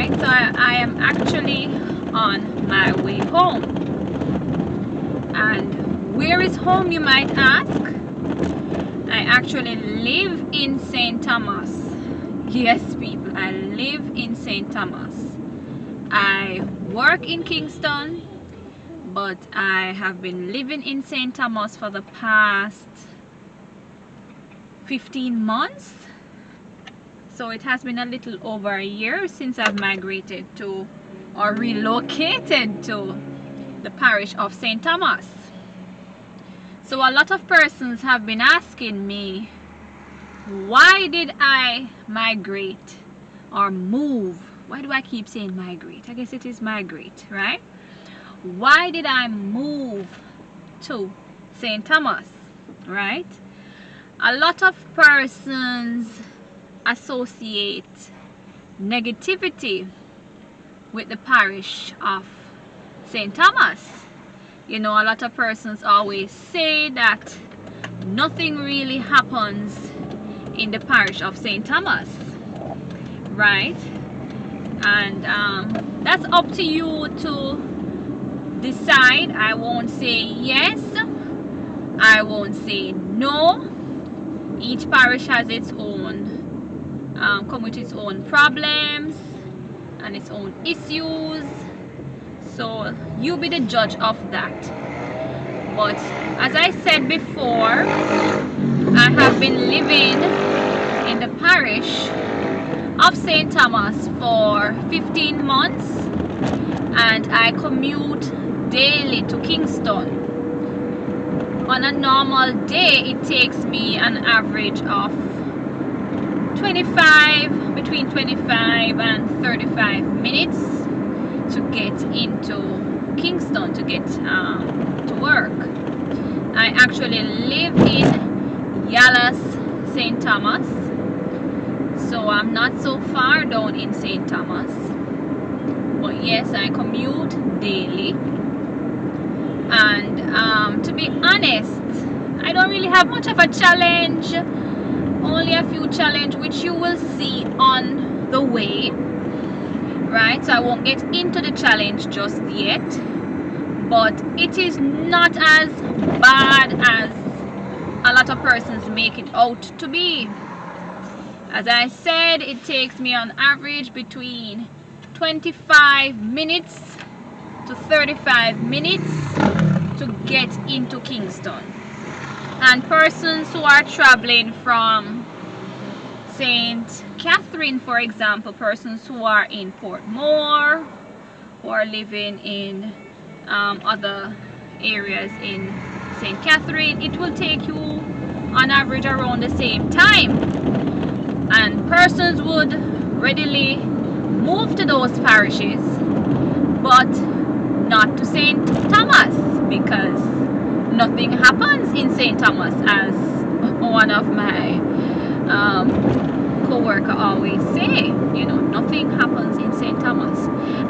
right, so I am actually on my way home. And where is home, you might ask? I actually live in St. Thomas. Yes, people, I live in St. Thomas. I work in Kingston, but I have been living in St. Thomas for the past 15 months. So it has been a little over a year since I've migrated to or relocated to the parish of St. Thomas. So a lot of persons have been asking me, why did I migrate or move? Why do I keep saying migrate? I guess it is migrate, right? Why did I move to St. Thomas, right? A lot of persons associate negativity with the parish of St. Thomas. You know, a lot of persons always say that nothing really happens in the parish of St. Thomas, right? And that's up to you to decide. I won't say yes, I won't say no. Each parish has its own come with its own problems and its own issues, so you be the judge of that. But as I said before, I have been living in the parish of St. Thomas for 15 months, and I commute daily to Kingston. On a normal day, it takes me an average of between 25 and 35 minutes to get into Kingston, to get to work. I actually live in Yallas, St. Thomas, so I'm not so far down in St. Thomas, but yes, I commute daily. And to be honest, I don't really have much of a challenge, only a few challenges which you will see on the way, right? So I won't get into the challenge just yet, but it is not as bad as a lot of persons make it out to be. As I said, it takes me on average between 25 minutes to 35 minutes to get into Kingston. And persons who are traveling from St. Catherine, for example, persons who are in Portmore, who are living in other areas in St. Catherine, it will take you on average around the same time. And persons would readily move to those parishes, but not to St. Thomas, because nothing happens in St. Thomas, as one of my co-worker always say. You know, nothing happens in St. Thomas.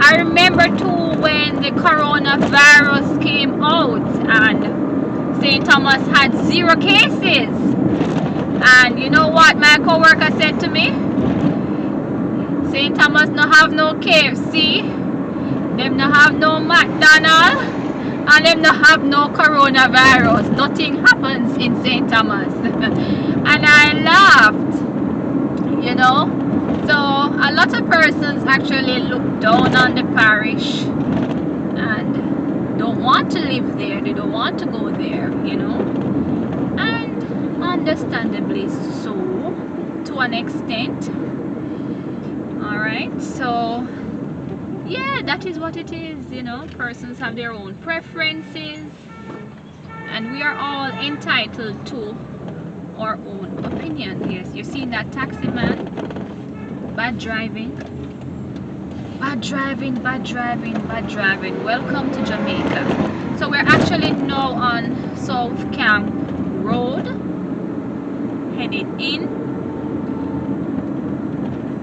I remember too when the coronavirus came out and St. Thomas had 0 cases, and you know what my co-worker said to me? St. Thomas no have no KFC, them no have no McDonald's, and them no have no coronavirus. Nothing happens in St. Thomas. And I laughed, you know. So a lot of persons actually look down on the parish and don't want to live there. They don't want to go there, you know. And understandably so, to an extent. Alright, so yeah, that is what it is, you know. Persons have their own preferences, and we are all entitled to our own opinion. Yes, you're seeing that taxi man. Bad driving, bad driving, bad driving, bad driving. Welcome to Jamaica. So we're actually now on South Camp Road, headed in.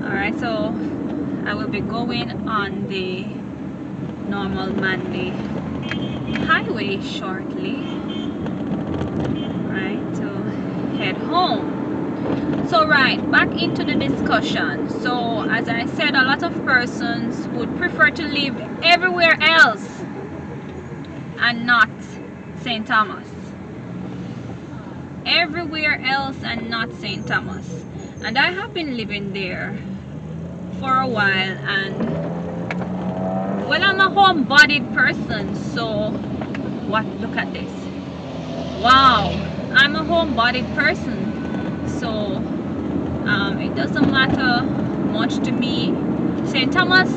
Alright, so I will be going on the normal Monday highway shortly, right, to head home. So right, back into the discussion. So as I said, a lot of persons would prefer to live everywhere else and not St. Thomas. Everywhere else and not St. Thomas. And I have been living there for a while, and well, I'm a home-bodied person, so look at this. Wow, I'm a home-bodied person, so it doesn't matter much to me. St. Thomas,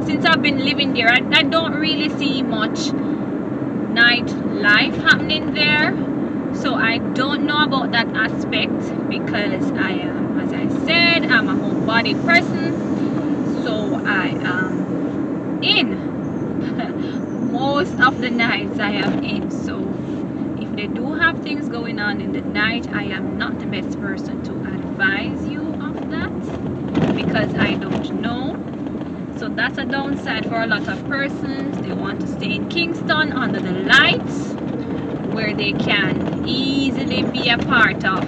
since I've been living there, I don't really see much nightlife happening there, so I don't know about that aspect, because I am, as I said, I'm a home-bodied person, so I am in most of the nights. I am in, so if they do have things going on in the night, I am not the best person to advise you of that, because I don't know. So that's a downside for a lot of persons. They want to stay in Kingston under the lights, where they can easily be a part of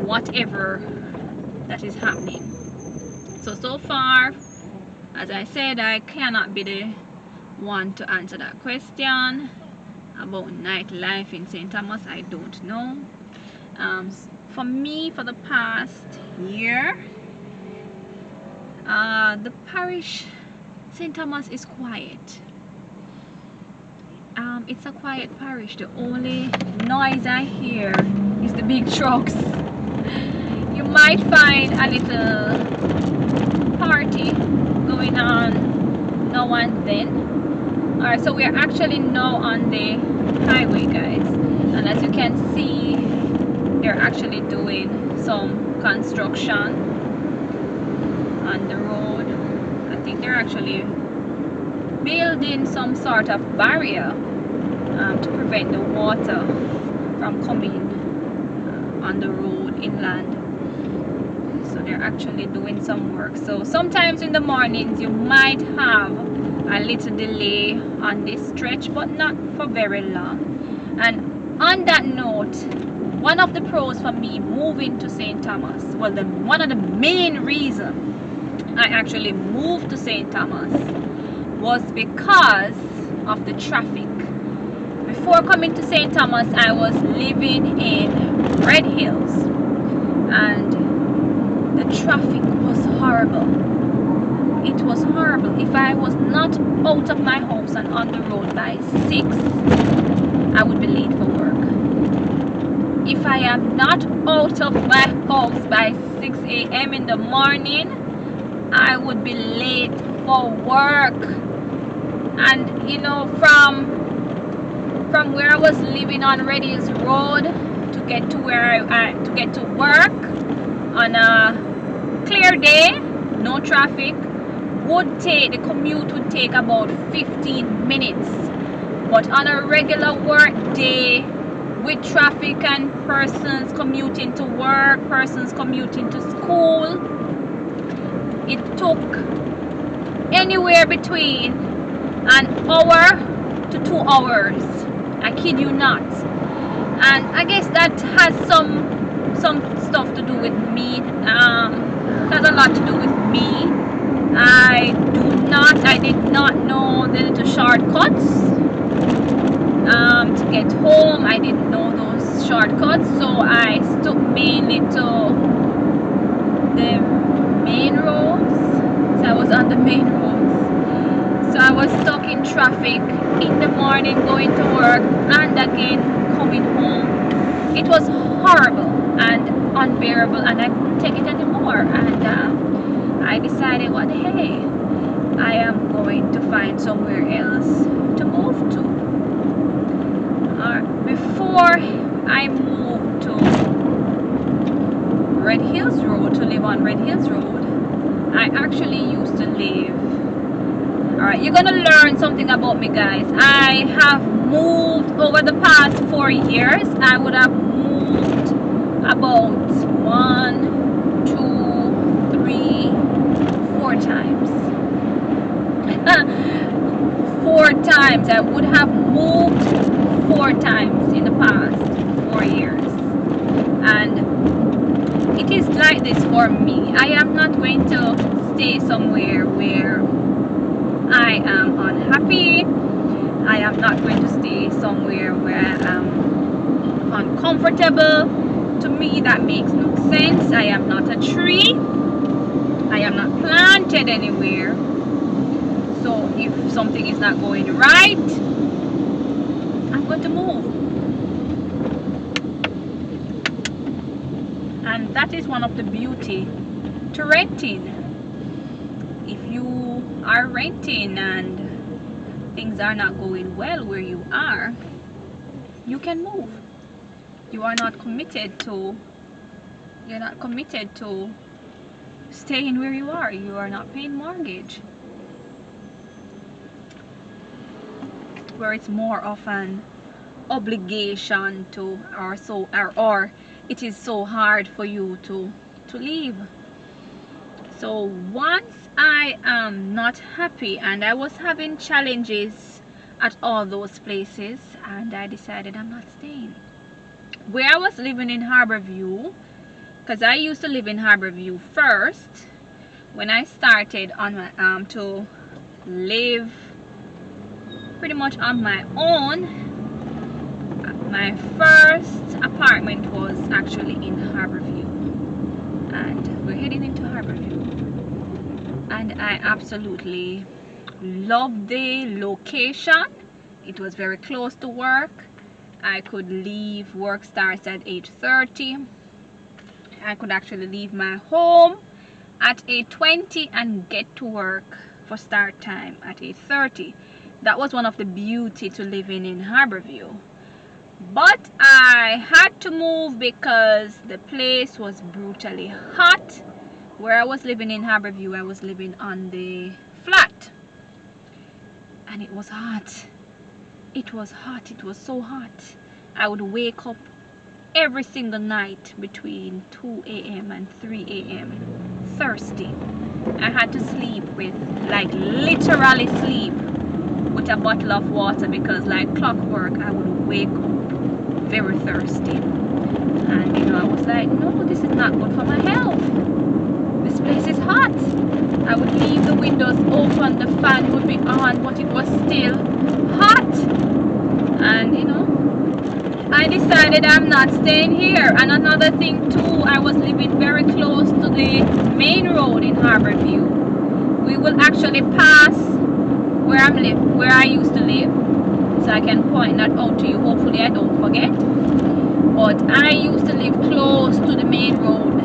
whatever that is happening. So far, as I said, I cannot be the one to answer that question about nightlife in St. Thomas. I don't know. For me, for the past year, the parish St. Thomas is quiet. It's a quiet parish. The only noise I hear is the big trucks. You might find a little party going on now and then. Alright, so we are actually now on the highway, guys, and as you can see, they're actually doing some construction on the road. I think they're actually building some sort of barrier to prevent the water from coming on the road inland. So they're actually doing some work. So sometimes in the mornings you might have a little delay on this stretch, but not for very long. And on that note, one of the pros for me moving to St. Thomas, well, one of the main reasons I actually moved to St. Thomas was because of the traffic. Before coming to St. Thomas, I was living in Red Hills, and the traffic was horrible. It was horrible. If I was not out of my house and on the road by 6, I would be late for work. If I am not out of my house by 6 a.m. in the morning, I would be late for work. And you know, from where I was living on Red Hills Road to get to where to get to work on a clear day, no traffic, the commute would take about 15 minutes. But on a regular work day with traffic and persons commuting to work, persons commuting to school, it took anywhere between an hour to 2 hours. I kid you not. And I guess that has some stuff to do with me. Has a lot to do with me. I did not know the little shortcuts to get home. I didn't know those shortcuts, so I stuck mainly to the main roads. So I was on the main roads. So I was stuck in traffic in the morning going to work and again coming home. It was horrible and unbearable, and I couldn't take it anymore. And I decided, what the hey, I am going to find somewhere else to move to. Before I moved to Red Hills Road, to live on Red Hills Road, I actually used to live. Alright, you're gonna learn something about me, guys. I have moved over the past 4 years. I would have moved about 1, 2, 3, 4 times. 4 times. I would have moved 4 times in the past 4 years. And it is like this for me. I am not going to stay somewhere where I am unhappy. I am not going to stay somewhere where I am uncomfortable. To me, that makes no sense. I am not a tree. I am not planted anywhere. So if something is not going right, I'm going to move. And that is one of the beauty to renting. If you are renting and things are not going well where you are, you can move. You're not committed to staying where you are. You are not paying mortgage, where it's more of an obligation to, or it is so hard for you to leave. So once I am not happy, and I was having challenges at all those places, and I decided I'm not staying. Where I was living in Harborview, because I used to live in Harborview first when I started on my to live pretty much on my own. My first apartment was actually in Harborview, and we're heading into Harborview, and I absolutely loved the location. It was very close to work. I could leave, work starts at 8:30. I could actually leave my home at 8:20 and get to work for start time at 8:30. That was one of the beauty to living in Harborview. But I had to move because the place was brutally hot. Where I was living in Harborview, I was living on the flat, and it was hot. It was hot. It was so hot. I would wake up every single night between 2 a.m. and 3 a.m. thirsty. I had to sleep with, like, literally sleep with a bottle of water, because like clockwork I would wake up very thirsty. And I was like, no, this is not good for my health. This place is hot. I would leave the windows open, the fan would be on, but it was still hot. And I decided I'm not staying here. And another thing too, I was living very close to the main road in Harborview. We will actually pass where I used to live, so I can point that out to you. Hopefully I don't forget. But I used to live close to the main road,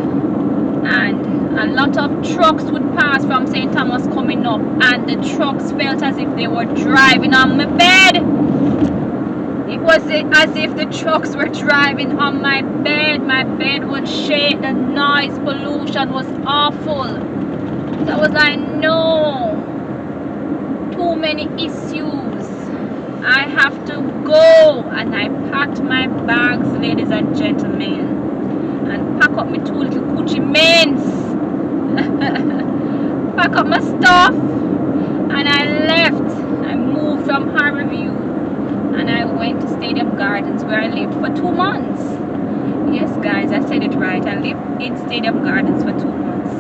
and a lot of trucks would pass from St. Thomas coming up, and the trucks felt as if they were driving on my bed. It was as if the trucks were driving on my bed. My bed would shake. The noise pollution was awful. So I was like, no, too many issues. I have to go. And I packed my bags, ladies and gentlemen, and pack up my two little Gucci mens. Pack up my stuff, and I left. I moved from Harborview, and I went to Stadium Gardens, where I lived for 2 months. Yes, guys, I said it right. I lived in Stadium Gardens for 2 months.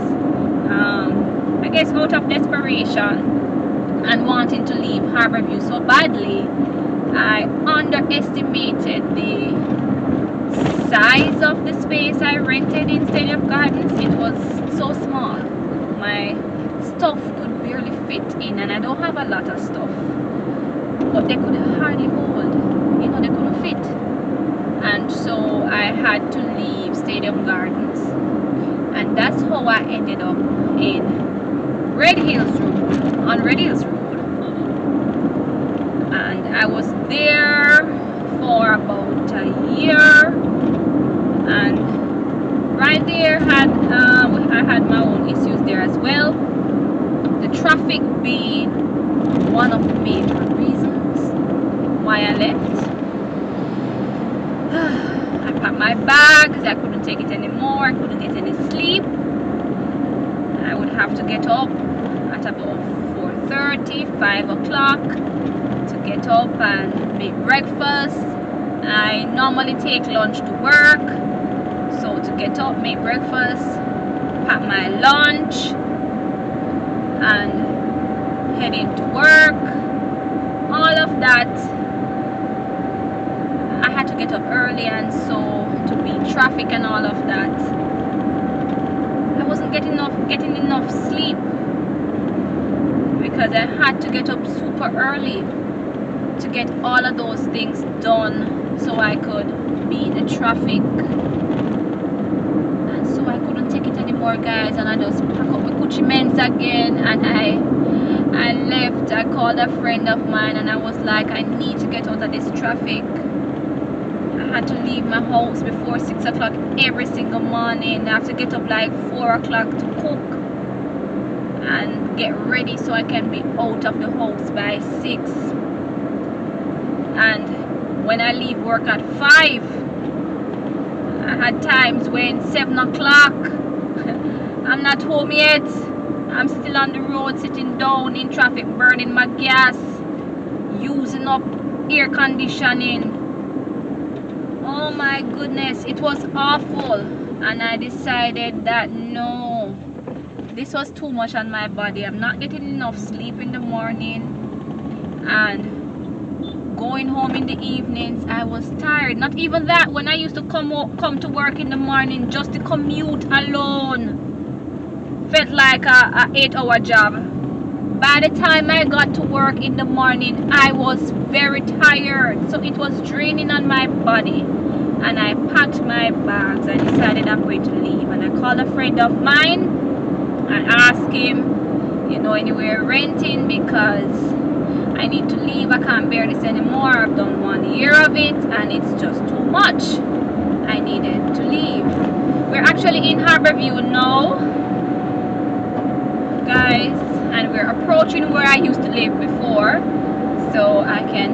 I guess out of desperation and wanting to leave Harborview so badly, I underestimated the size of the space I rented in Stadium Gardens. It was so small. My stuff could barely fit in, and I don't have a lot of stuff, but they could hardly hold, they couldn't fit. And so I had to leave Stadium Gardens, and that's how I ended up in Red Hills Road. And I was there for about a year, and right there I had my own issues there as well. The traffic being one of the major reasons why I left. I packed my bags. I couldn't take it anymore. I couldn't get any sleep. I would have to get up at about 4:30, 5 o'clock to get up and make breakfast. I normally take lunch to work, so So to get up, make breakfast, pack my lunch, and head into work, all of that, I had to get up early, and so to beat traffic and all of that, I wasn't getting enough sleep, because I had to get up super early to get all of those things done so I could beat the traffic. And so I couldn't take it anymore, guys, and I just pack up my Gucci men's again, and I left. I called a friend of mine and I was like, I need to get out of this traffic. I had to leave my house before 6 o'clock every single morning. I have to get up like 4 o'clock to cook and get ready so I can be out of the house by 6. And when I leave work at 5, I had times when 7 o'clock I'm not home yet. I'm still on the road, sitting down in traffic, burning my gas, using up air conditioning. Oh my goodness, it was awful. And I decided that no, this was too much on my body. I'm not getting enough sleep in the morning, and going home in the evenings, I was tired. Not even that, when I used to come to work in the morning, just the commute alone felt like a 8-hour job. By the time I got to work in the morning, I was very tired, so it was draining on my body. And I packed my bags. I decided I'm going to leave, and I called a friend of mine and asked him, you know, anywhere renting, because I need to leave. I can't bear this anymore. I've done 1 year of it and it's just too much. I needed to leave. We're actually in Harborview now, guys, and we're approaching where I used to live before, so I can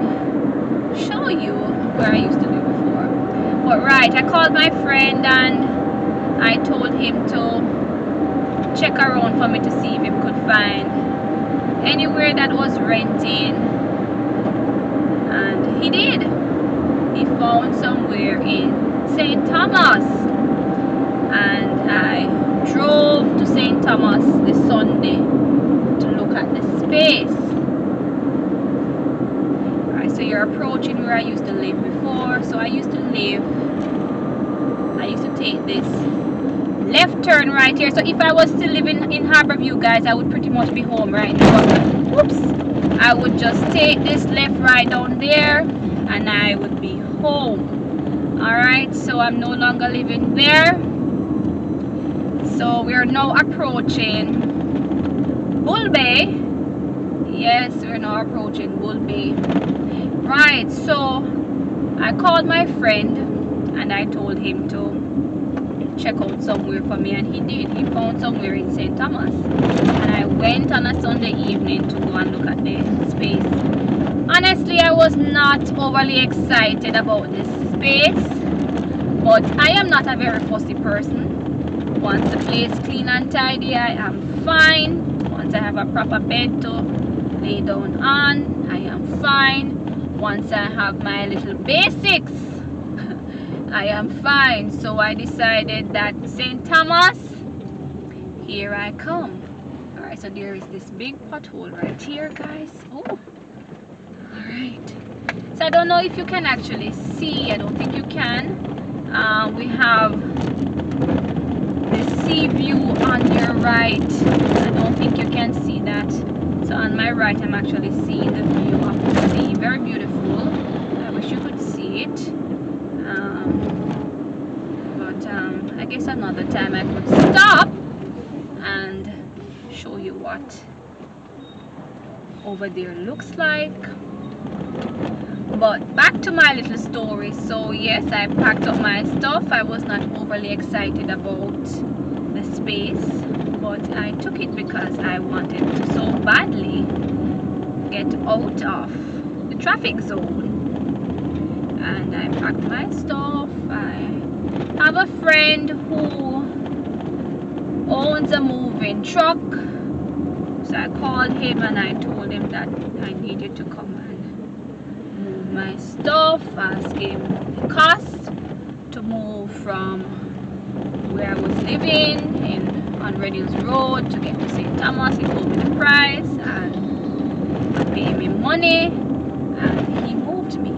show you where I used to live before. But right, I called my friend and I told him to check around for me to see if he could find anywhere that was renting, and he did. He found somewhere in St. Thomas, and I drove to St. Thomas this Sunday to look at the space. Alright, so you're approaching where I used to live before. So I used to take this left turn right here. So if I was still living in Harborview, guys, I would pretty much be home right now. Whoops! I would just take this left right down there and I would be home. Alright, so I'm no longer living there. So we are now approaching Bull Bay. Yes, we're now approaching Bull Bay. Right, so I called my friend and I told him to check out somewhere for me, and he did. He found somewhere in St. Thomas, and I went on a Sunday evening to go and look at the space. Honestly, I was not overly excited about this space, but I am not a very fussy person. Once the place clean and tidy, I am fine. Once I have a proper bed to lay down on, I am fine. Once I have my little basics, I am fine. So I decided that St. Thomas, here I come. Alright, so there is this big pothole right here, guys. Oh, alright. So I don't know if you can actually see. I don't think you can. We have the sea view on your right. I don't think you can see that. So on my right, I'm actually seeing the view of the sea. Very beautiful. I wish you could see it. I guess another time I could stop and show you what over there looks like. But back to my little story. So yes, I packed up my stuff. I was not overly excited about the space, but I took it because I wanted to so badly get out of the traffic zone. And I packed my stuff. I have a friend who owns a moving truck, so I called him and I told him that I needed to come and move my stuff, ask him the cost to move from where I was living on Redhills Road to get to St. Thomas. He told me the price and paid me money, and he moved me.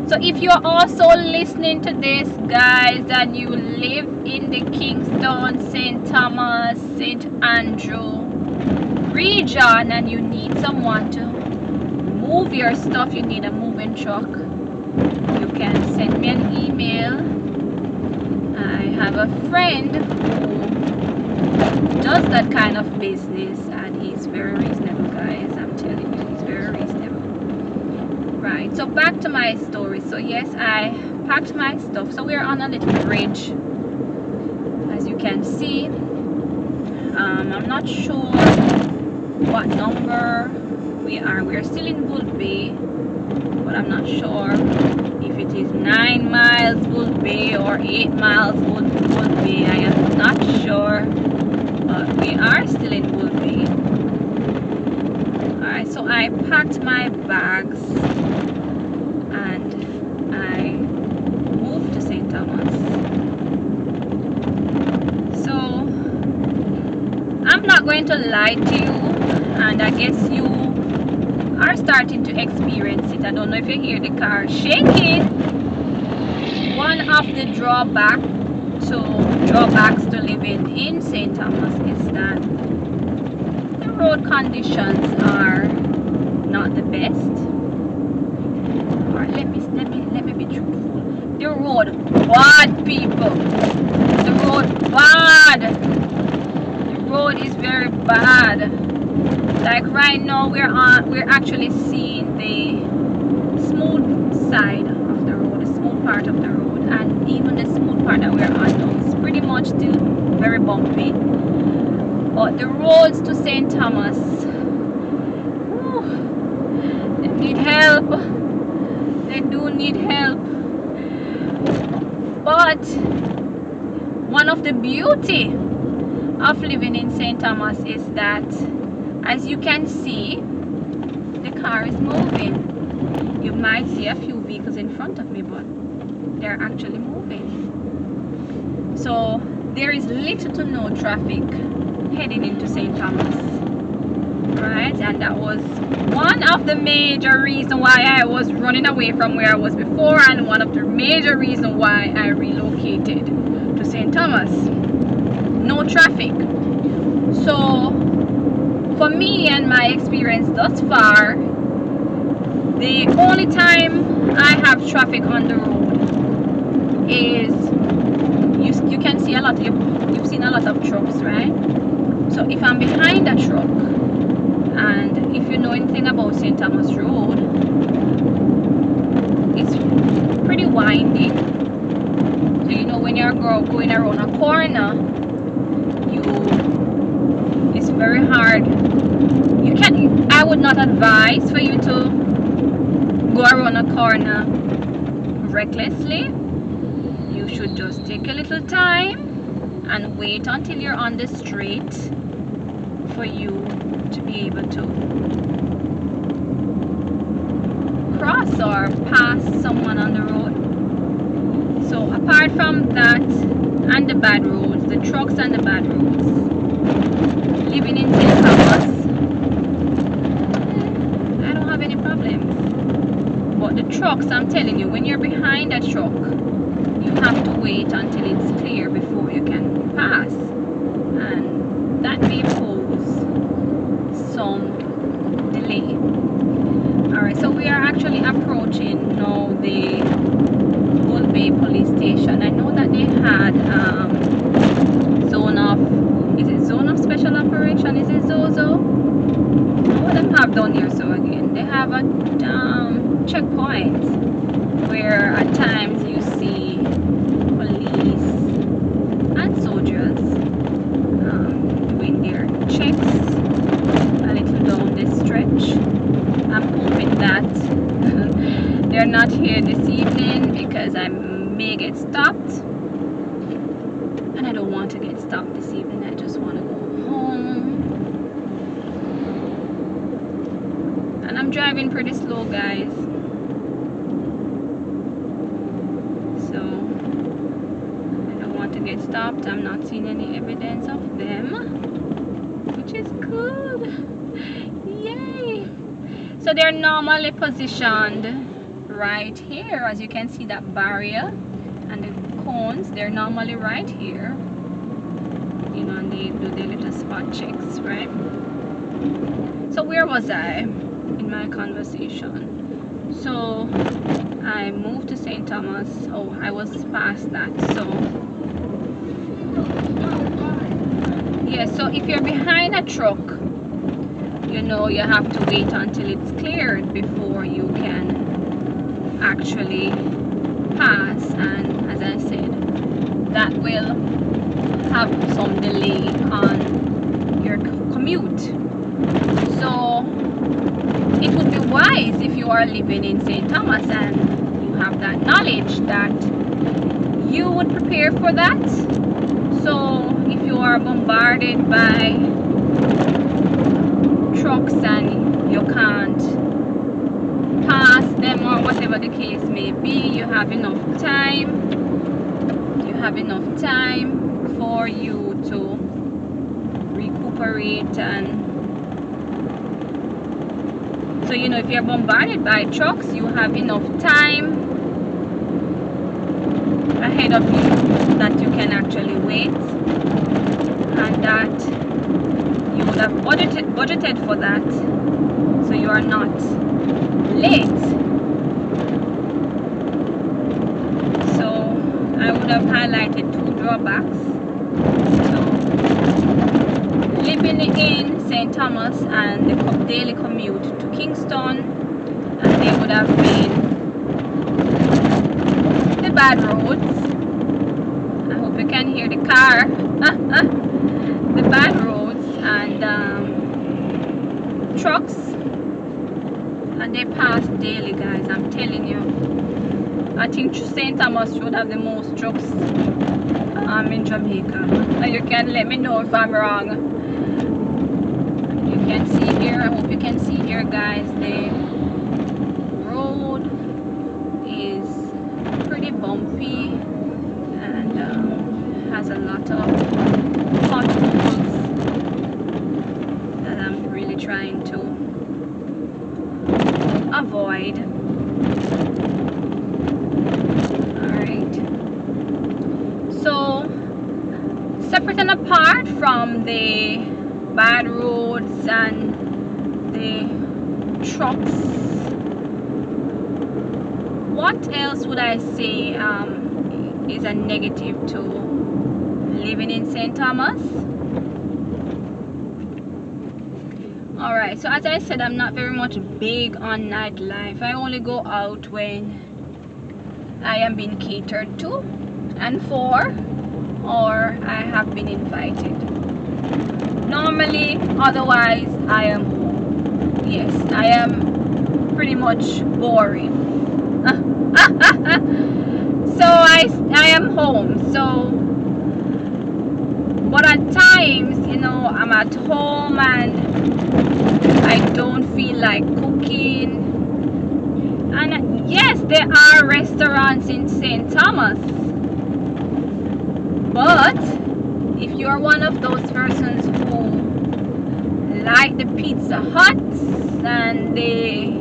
So if you're also listening to this, guys, and you live in the Kingston, St. Thomas, St. Andrew region, and you need someone to move your stuff, you need a moving truck, you can send me an email. I have a friend who does that kind of business, and he's very reasonable, guys. I'm telling you, he's very reasonable. Right, so back to my story. So yes, I packed my stuff. So we're on a little bridge, as you can see. I'm not sure what number we are. We're still in Bull Bay, but I'm not sure if it is 9 miles Bull Bay or 8 miles Bull Bay. I am not sure, but we are still in Bull Bay. Alright, so I packed my bags and I moved to St. Thomas. So I'm not going to lie to you, and I guess you are starting to experience it. I don't know if you hear the car shaking. One of the drawbacks to living in St. Thomas is that the road conditions are not the best. Or let me be truthful. The road bad, people. The road bad. The road is very bad. Like right now we're actually seeing the smooth side of the road, the smooth part of the road, and even the smooth part that we're on now is pretty much still very bumpy. But the roads to St. Thomas, whew, they need help. They do need help. But one of the beauty of living in St. Thomas is that, as you can see, the car is moving. You might see a few vehicles in front of me, but they're actually moving. So there is little to no traffic heading into St. Thomas, right? And that was one of the major reasons why I was running away from where I was before, and one of the major reasons why I relocated to St. Thomas. No traffic. So for me and my experience thus far, the only time I have traffic on the road is you can see a lot. You've seen a lot of trucks, right? So if I'm behind a truck, and if you know anything about St. Thomas Road, it's pretty windy. So you know when you're going around a corner, it's very hard. I would not advise for you to go around a corner recklessly. You should just take a little time and wait until you're on the street for you to be able to cross or pass someone on the road. So apart from that and the bad roads, the trucks and the bad roads, living in St. Thomas, I don't have any problems. But the trucks, I'm telling you, when you're behind a truck, you have to wait until it's clear before you can pass, and that may pose some delay. Alright, so we are actually approaching now the Bull Bay police station. I know that they had zone of special operation, is it ZOZO? What do they have down here? So again, they have a checkpoint where at times you see police and soldiers doing their checks a little down this stretch. I'm hoping that they're not here this evening, because I may get stopped, and I don't want to get stopped this evening. I just want to go home. And I'm driving pretty slow, guys, so I don't want to get stopped. I'm not seeing any evidence of them, which is good. Yay! So they're normally positioned right here. As you can see, that barrier and the cones, they're normally right here. You know, and they do their little spot checks, right? So where was I in my conversation? So I moved to St. Thomas. Oh, I was past that. So yeah, so if you're behind a truck, you know, you have to wait until it's cleared before you can actually pass. And as I said, that will have some delay on your commute. So it would be wise if you are living in St. Thomas and you have that knowledge that you would prepare for that. So if you are bombarded by trucks and you can't pass them or whatever the case may be, you have enough time. You have enough time for you to recuperate. And so, you know, if you're bombarded by trucks, you have enough time ahead of you that you can actually wait, and that you would have budgeted for that, so you are not late. So I would have highlighted 2 drawbacks. So living in St. Thomas and the daily commute to Kingston, and they would have been the bad roads. I hope you can hear the car. The bad roads and trucks, and they pass daily, guys. I'm telling you, I think St. Thomas should have the most trucks in Jamaica. You can let me know if I'm wrong. You can see here, I hope you can see here, guys, the road is pretty bumpy and has a lot of potholes that I'm really trying to avoid. Alright, so separate and apart from the bad roads and the trucks, what else would I say is a negative to living in St. Thomas? Alright, so as I said, I'm not very much big on nightlife. I only go out when I am being catered to and for, or I have been invited. Normally, otherwise, I am home. Yes, I am pretty much boring. So I am home. So, but at times, you know, I'm at home and I don't feel like cooking. And yes, there are restaurants in St. Thomas, but if you are one of those persons who like the Pizza Huts and the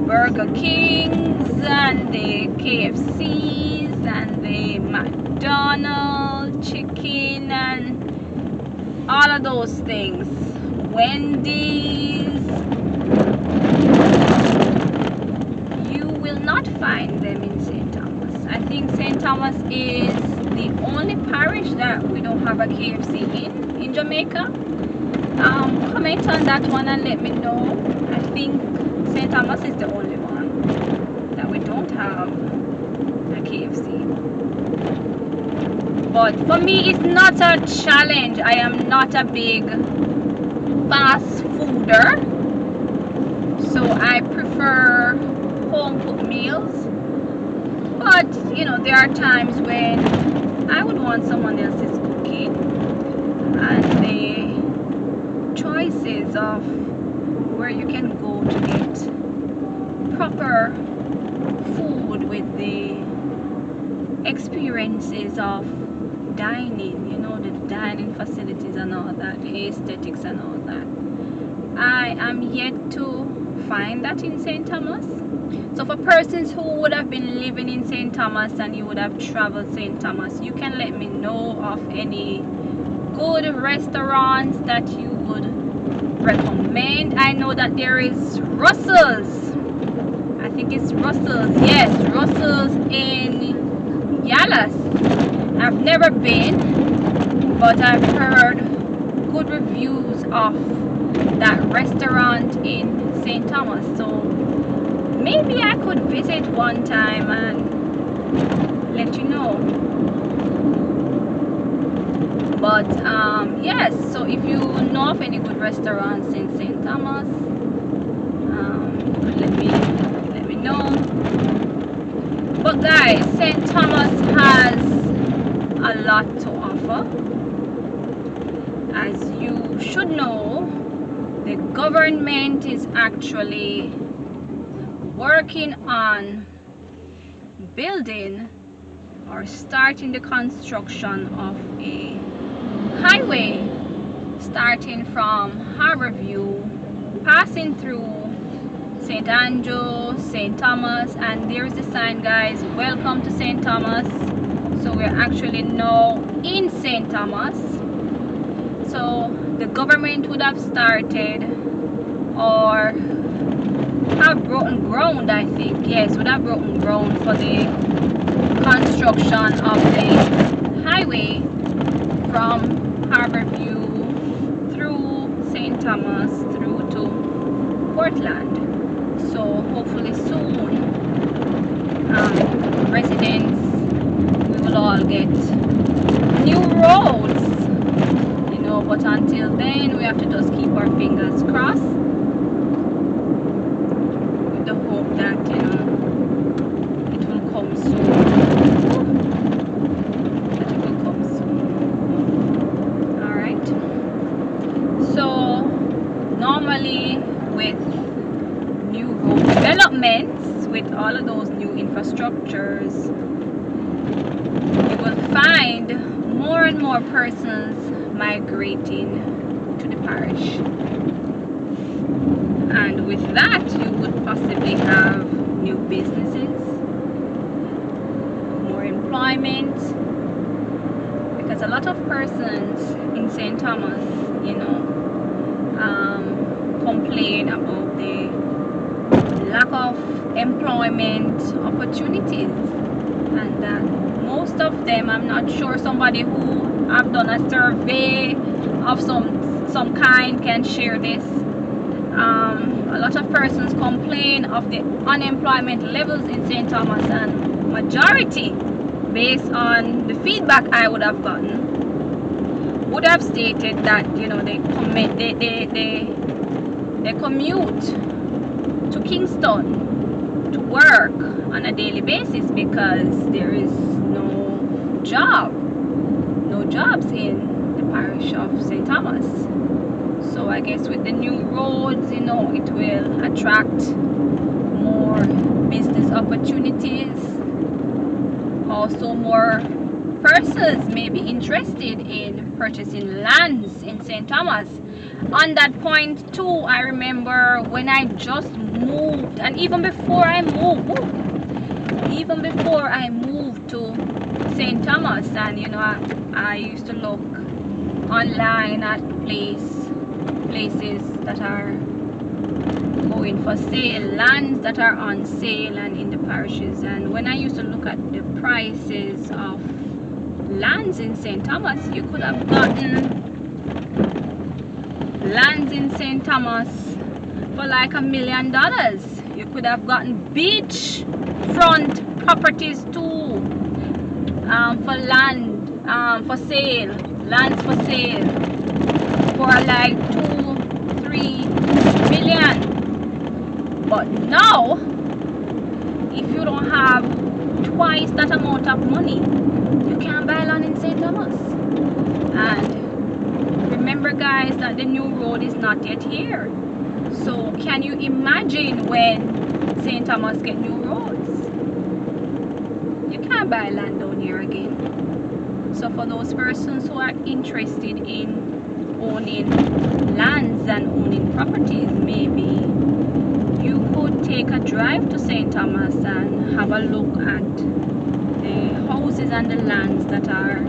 Burger Kings and the KFCs and the McDonald's chicken and all of those things, Wendy's, you will not find them in St. Thomas. I think St. Thomas is the only parish that we don't have a KFC in Jamaica. Comment on that one and let me know. I think St. Thomas is the only one that we don't have a KFC. But for me, it's not a challenge. I am not a big fast fooder, so I prefer home cooked meals. But you know, there are times when I would want someone else's cooking, and the choices of where you can go to get proper food with the experiences of dining, you know, the dining facilities and all that, the aesthetics and all that. I am yet to find that in St. Thomas. So for persons who would have been living in St. Thomas and you would have traveled St. Thomas, you can let me know of any good restaurants that you would recommend. I know that there is Russell's. I think it's Russell's. Yes, Russell's in Yalas. I've never been, but I've heard good reviews of that restaurant in St. Thomas. So maybe I could visit one time and let you know. But yes, so if you know of any good restaurants in St. Thomas, let me know. But guys, St. Thomas has a lot to offer. As you should know, the government is actually working on building or starting the construction of a highway starting from Harborview, passing through St. Andrew, St. Thomas, and there's the sign, guys, welcome to St. Thomas. So we're actually now in St. Thomas. So the government would have started or have broken ground, I think. Yes, would have broken ground for the construction of the highway from Harborview through St. Thomas through to Portland. So hopefully soon residents, we will all get new roads, you know, but until then we have to just keep our fingers crossed with the hope that, you know, it will come soon. That it will come soon. Alright, so normally with new road developments, with all of those new infrastructures, you will find more and more persons migrating to the parish, and with that you would possibly have new businesses, more employment, because a lot of persons in St. Thomas, you know, complain about the lack of employment opportunities, and that most of them, I'm not sure, somebody who have done a survey of some kind can share this. A lot of persons complain of the unemployment levels in St. Thomas, and majority, based on the feedback I would have gotten, would have stated that, you know, they commute to Kingston to work on a daily basis because there is no jobs in the parish of St. Thomas. So I guess with the new roads, you know, it will attract more business opportunities. Also more persons may be interested in purchasing lands in St. Thomas. On that point too, I remember when I just moved, and even before I moved to St. Thomas, and you know, I used to look online at places that are going for sale, lands that are on sale and in the parishes. And when I used to look at the prices of lands in St. Thomas, you could have gotten lands in St. Thomas for like $1 million. You could have gotten beachfront properties too, for land for sale, lands for sale for like 2-3 million. But now, if you don't have twice that amount of money, you can't buy land in St. Thomas. And remember, guys, that the new road is not yet here. So can you imagine when St. Thomas get new roads? You can't buy land down here again. So for those persons who are interested in owning lands and owning properties, maybe you could take a drive to St. Thomas and have a look at the houses and the lands that are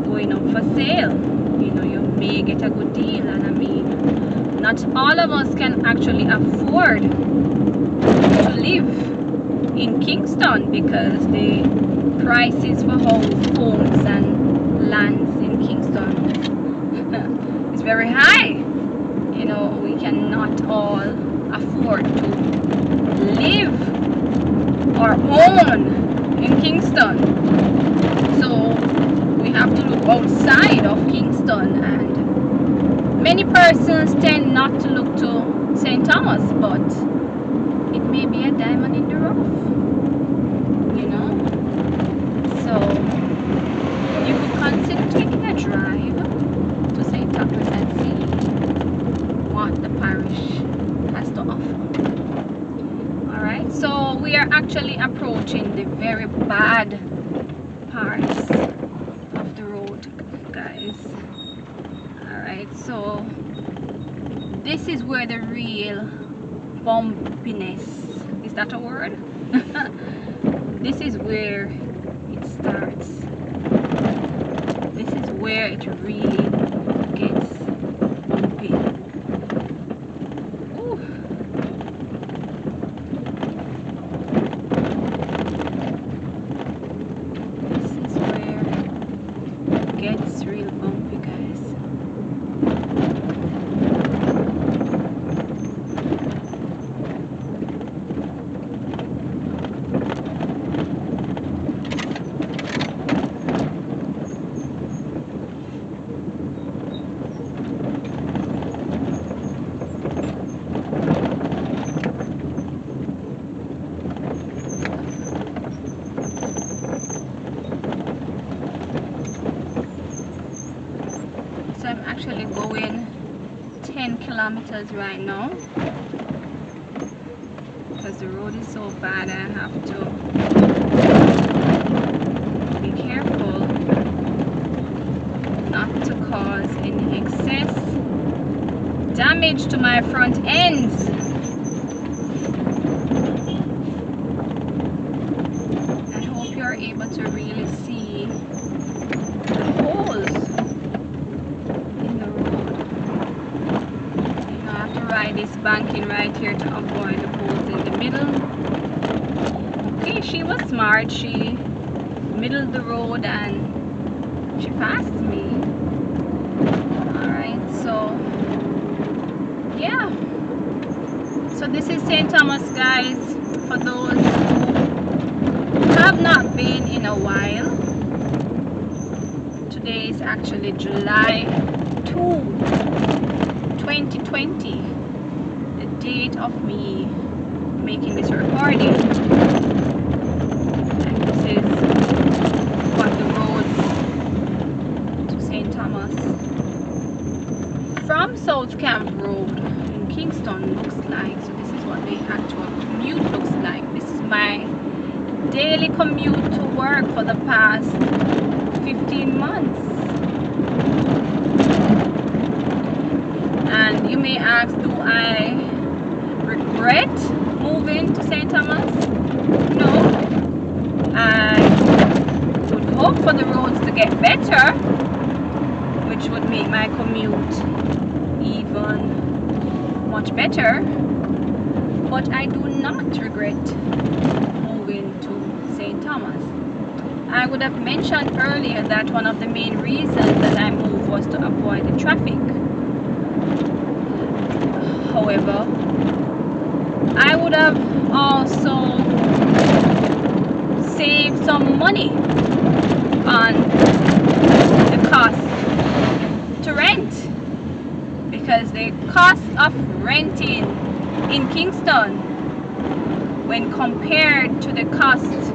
going up for sale. You know, you may get a good deal, and I mean, not all of us can actually afford to live in Kingston because the prices for homes and lands in Kingston is very high. You know, we cannot all afford to live or own in Kingston. So we have to look outside of Kingston, and many persons tend not to look to St. Thomas, but it may be a diamond in the rough, you know. So you could consider taking a drive to St. Thomas and see what the parish has to offer. Alright, so we are actually approaching the very bad parts of the road, guys. Alright, so this is where the real bumpiness, is that a word? This is where it starts. This is where it really gets bumpy. Ooh. This is where it gets real bumpy, guys. So I'm actually going 10 kilometers right now because the road is so bad. I have to be careful not to cause any excess damage to my front ends. I hope you're able to really see the holes in the road. You know, I have to ride this banking right here to avoid the holes in the middle. Okay, she was smart. She middled the road and she passed me. Alright, so yeah. So this is St. Thomas, guys. For those who have not been in a while, today is actually July 2, 2020, the date of me making this recording. And this is what the roads to St. Thomas from South Camp Road in Kingston looks like. So this is what the actual commute looks like. This is my daily commute to work for the past 15 months. And you may ask, do I regret moving to St. Thomas? No. I would hope for the roads to get better, which would make my commute even much better. But I do not regret moving to St. Thomas. I would have mentioned earlier that one of the main reasons that I moved was to avoid the traffic. However, I would have also saved some money on the cost to rent, because the cost of renting in Kingston when compared to the cost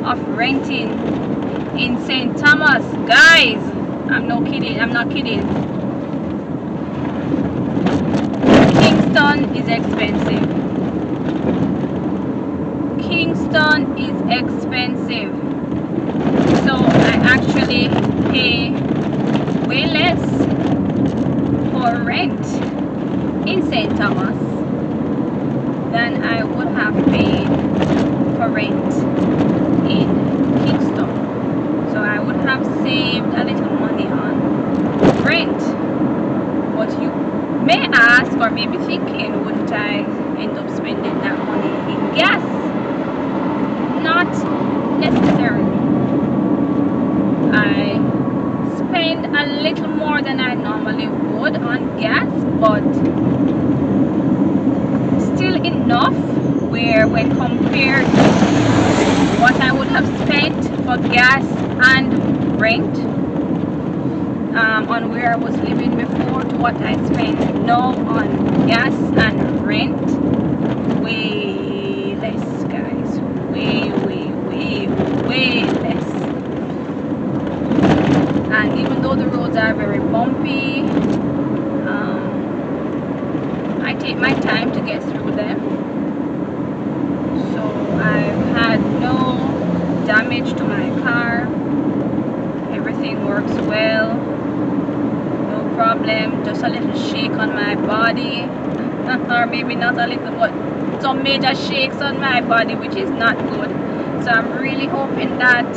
of renting in St. Thomas, guys, I'm not kidding. Kingston is expensive. Kingston is expensive. So I actually than I would have paid for rent in Kingston. So I would have saved a little money on rent. But you may ask or may be thinking, wouldn't I end up spending that money in gas? Not necessarily. I spend a little more than I normally would on gas, but still enough where when compared to what I would have spent for gas and rent on where I was living before to what I spend now on gas and rent, way less, guys. Way less. And even though the roads are very bumpy, I take my time to get through them. So I've had no damage to my car. Everything works well. No problem. Just a little shake on my body. Or maybe not a little, but some major shakes on my body, which is not good. So I'm really hoping that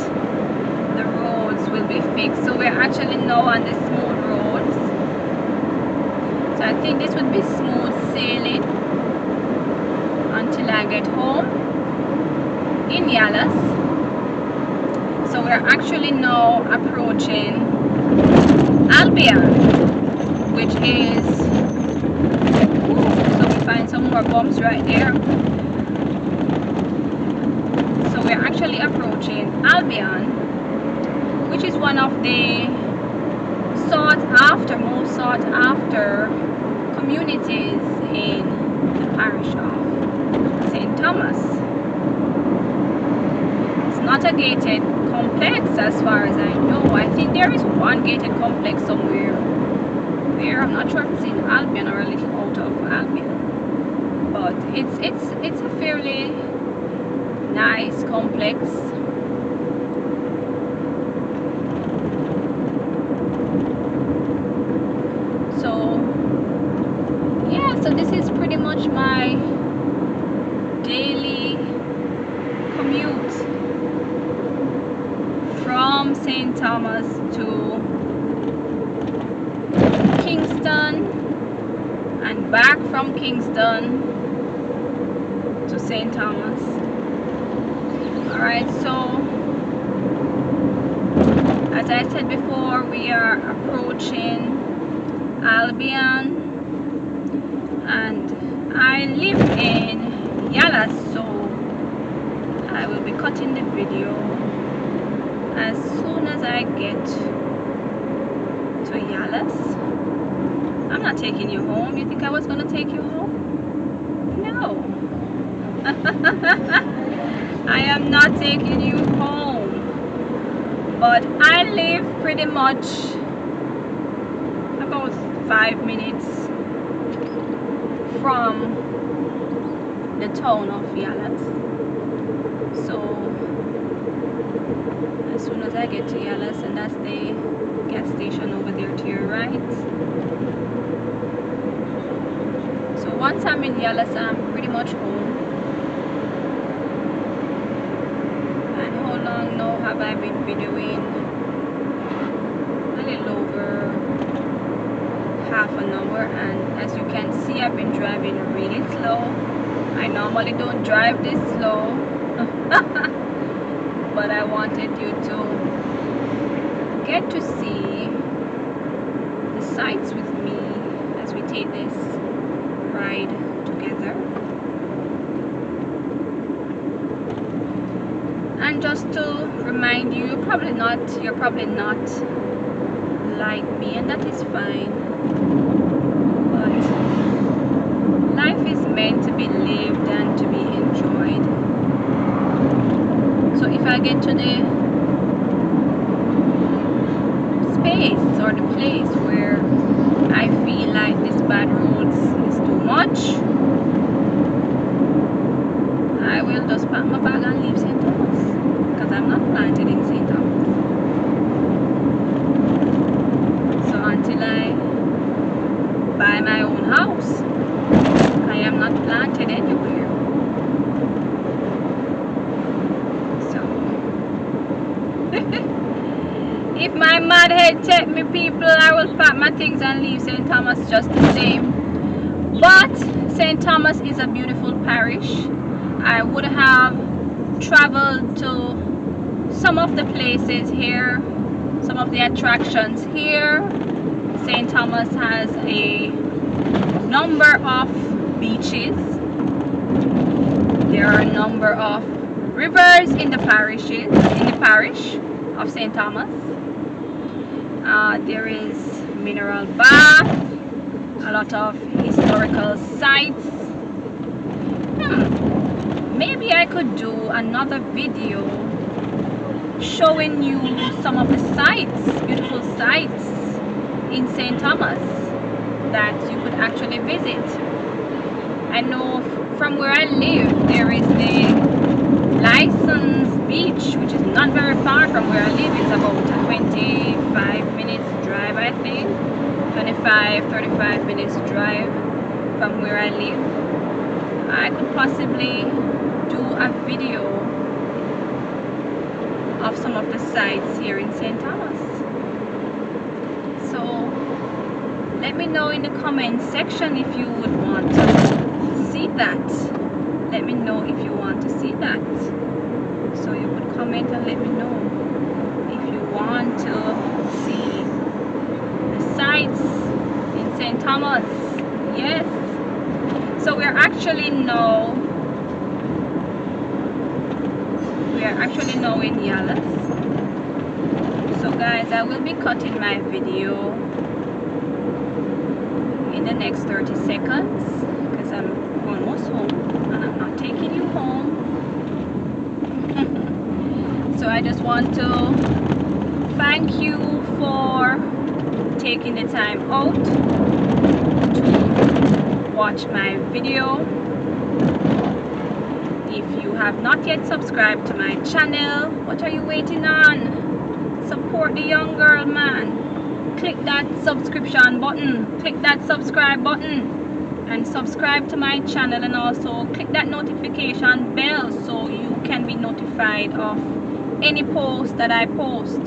the roads will be fixed. So we're actually now on the smooth roads. So I think this would be smooth sailing until I get home in Yalas. So we're actually now approaching Albion, which is, so we find some more bumps right there. So we're actually approaching Albion, which is one of the most sought after communities in the parish of St. Thomas. It's not a gated complex as far as I know. I think there is one gated complex somewhere there. I'm not sure if it's in Albion or a little out of Albion, but it's a fairly nice complex. So this is pretty much my daily commute from St. Thomas to Kingston and back from Kingston to St. Thomas. Alright, so as I said before, we are approaching Albion. And I live in Yalas, so I will be cutting the video as soon as I get to Yalas. I'm not taking you home. You think I was going to take you home? No. I am not taking you home. But I live pretty much about 5 minutes from the town of Yalas. So as soon as I get to Yalas, and that's the gas station over there to your right. So once I'm in Yalas, I'm pretty much home. And how long now have I been videoing? A little over half an hour, and as you can see, I've been driving really slow. I normally don't drive this slow, but I wanted you to get to see the sights with me as we take this ride together. And just to remind you, you're probably not like me, and that is fine. But life is meant to be lived and to be enjoyed. So if I get to the space or the place where I feel like this bad roads is too much, I will just pack my bag and leave St. Thomas, because I'm not planted in St. Thomas. So until I buy my own house, I am not planted anywhere. If my mad head take me, people, I will pack my things and leave St. Thomas just the same. But St. Thomas is a beautiful parish. I would have traveled to some of the places here, some of the attractions here. St. Thomas has a number of beaches. There are a number of rivers in the parish of St. Thomas. There is mineral bath, a lot of historical sites. Maybe I could do another video showing you some of the sites, beautiful sites in St. Thomas that you could actually visit. I know from where I live there is the License Beach, which is not very far from where I live. It's about a 25 minutes drive, I think. 35 minutes drive from where I live. I could possibly do a video of some of the sites here in St. Thomas. So let me know in the comment section if you would want to see that. Let me know if you want to see that. So you could comment and let me know if you want to see the sites in St. Thomas. Yes. So we are actually now in Yalas. So guys, I will be cutting my video in the next 30 seconds because I'm almost home and I'm not taking you home. So I just want to thank you for taking the time out to watch my video. If you have not yet subscribed to my channel, what are you waiting on? Support the young girl, man. Click that subscription button, click that subscribe button and subscribe to my channel, and also click that notification bell so you can be notified of any post that I post,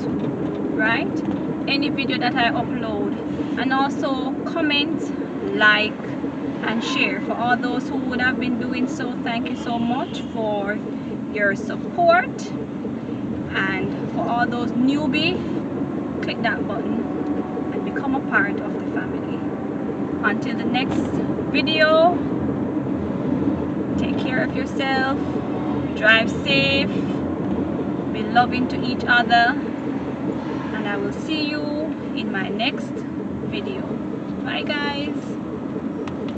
right? Any video that I upload. And also comment, like and share. For all those who would have been doing so, thank you so much for your support. And for all those newbie, click that button and become a part of the family. Until the next video, take care of yourself, drive safe, be loving to each other, and I will see you in my next video. Bye guys.